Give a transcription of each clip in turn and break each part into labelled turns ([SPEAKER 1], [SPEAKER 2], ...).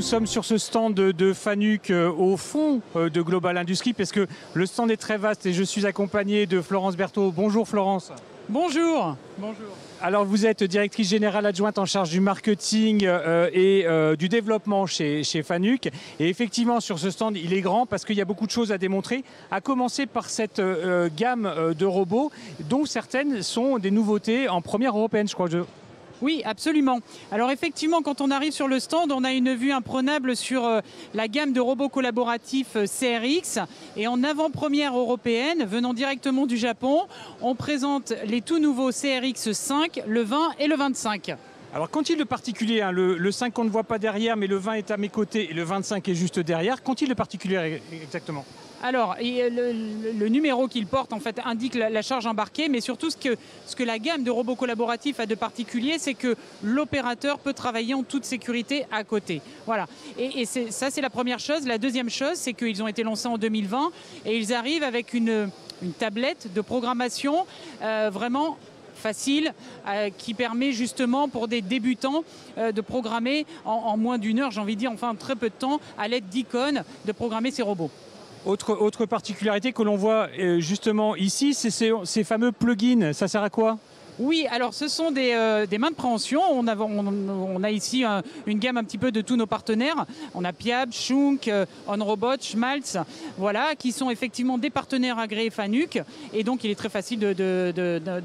[SPEAKER 1] sommes sur ce stand de Fanuc au fond de Global Industries parce que le stand est très vaste et je suis accompagné de Florence Berthaud. Bonjour Florence.
[SPEAKER 2] Bonjour. Bonjour.
[SPEAKER 1] Alors vous êtes directrice générale adjointe en charge du marketing et du développement chez Fanuc. Et effectivement sur ce stand il est grand parce qu'il y a beaucoup de choses à démontrer, à commencer par cette gamme de robots dont certaines sont des nouveautés en première européenne je crois.
[SPEAKER 2] Oui, absolument. Alors effectivement, quand on arrive sur le stand, on a une vue imprenable sur la gamme de robots collaboratifs CRX. Et en avant-première européenne, venant directement du Japon, on présente les tout nouveaux CRX 5, le 20 et le 25.
[SPEAKER 1] Alors qu'ont-ils de particulier hein, le 5 qu'on ne voit pas derrière, mais le 20 est à mes côtés et le 25 est juste derrière. Qu'ont-ils de particulier exactement ?
[SPEAKER 2] Alors, le numéro qu'il porte en fait indique la charge embarquée, mais surtout ce que la gamme de robots collaboratifs a de particulier, c'est que l'opérateur peut travailler en toute sécurité à côté. Voilà. Et ça, c'est la première chose. La deuxième chose, c'est qu'ils ont été lancés en 2020 et ils arrivent avec une tablette de programmation vraiment facile, qui permet justement pour des débutants de programmer en moins d'une heure, j'ai envie de dire, enfin très peu de temps, à l'aide d'icônes, de programmer ces robots.
[SPEAKER 1] Autre particularité que l'on voit justement ici, c'est ces fameux plugins. Ça sert à quoi ?
[SPEAKER 2] Oui, alors ce sont des mains de préhension. On a ici une gamme un petit peu de tous nos partenaires. On a Piab, Schunk, OnRobot, Schmalz, voilà, qui sont effectivement des partenaires agréés Fanuc. Et donc il est très facile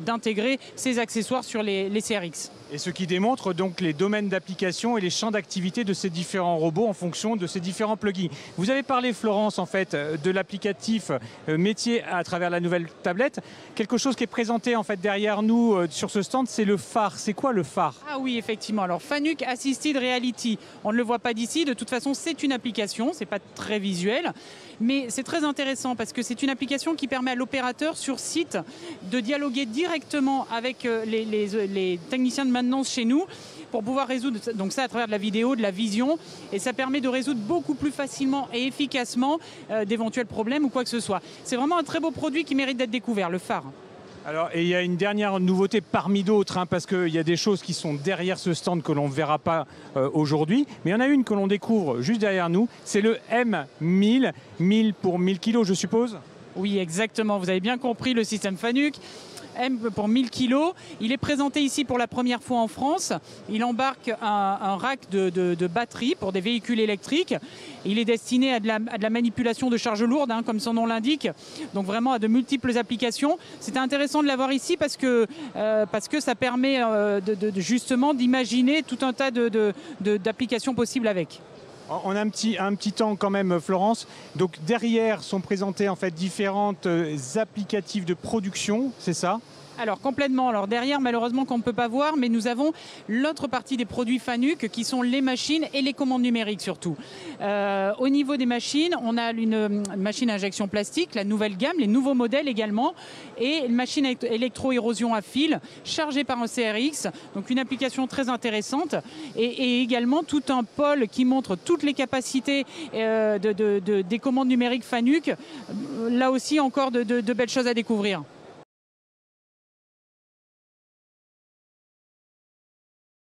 [SPEAKER 2] d'intégrer ces accessoires sur les CRX.
[SPEAKER 1] Et ce qui démontre donc les domaines d'application et les champs d'activité de ces différents robots en fonction de ces différents plugins. Vous avez parlé, Florence, en fait, de l'applicatif métier à travers la nouvelle tablette. Quelque chose qui est présenté en fait derrière nous sur ce stand, c'est le phare. C'est quoi le phare ?
[SPEAKER 2] Ah oui, effectivement. Alors Fanuc Assisted Reality, on ne le voit pas d'ici. De toute façon, c'est une application. C'est pas très visuel. Mais c'est très intéressant parce que c'est une application qui permet à l'opérateur sur site de dialoguer directement avec les techniciens de maintenance chez nous pour pouvoir résoudre donc ça à travers de la vidéo, de la vision, et ça permet de résoudre beaucoup plus facilement et efficacement d'éventuels problèmes ou quoi que ce soit. C'est vraiment un très beau produit qui mérite d'être découvert, le phare.
[SPEAKER 1] Alors, et il y a une dernière nouveauté parmi d'autres, hein, parce qu'il y a des choses qui sont derrière ce stand que l'on ne verra pas aujourd'hui, mais il y en a une que l'on découvre juste derrière nous, c'est le M1000, 1000 pour 1000 kg je suppose ?
[SPEAKER 2] Oui, exactement, vous avez bien compris le système Fanuc. M pour 1000 kg. Il est présenté ici pour la première fois en France. Il embarque un rack de batterie pour des véhicules électriques. Il est destiné à de la manipulation de charges lourdes, hein, comme son nom l'indique. Donc vraiment à de multiples applications. C'était intéressant de l'avoir ici parce que ça permet justement d'imaginer tout un tas d'applications possibles avec.
[SPEAKER 1] On a un petit temps quand même, Florence. Donc derrière sont présentés en fait différentes applicatifs de production, c'est ça ?
[SPEAKER 2] Alors complètement. Alors derrière, malheureusement qu'on ne peut pas voir, mais nous avons l'autre partie des produits Fanuc qui sont les machines et les commandes numériques surtout. Au niveau des machines, on a une machine à injection plastique, la nouvelle gamme, les nouveaux modèles également, et une machine électro-érosion à fil chargée par un CRX, donc une application très intéressante, et également tout un pôle qui montre toutes les capacités des commandes numériques Fanuc. Là aussi encore de belles choses à découvrir.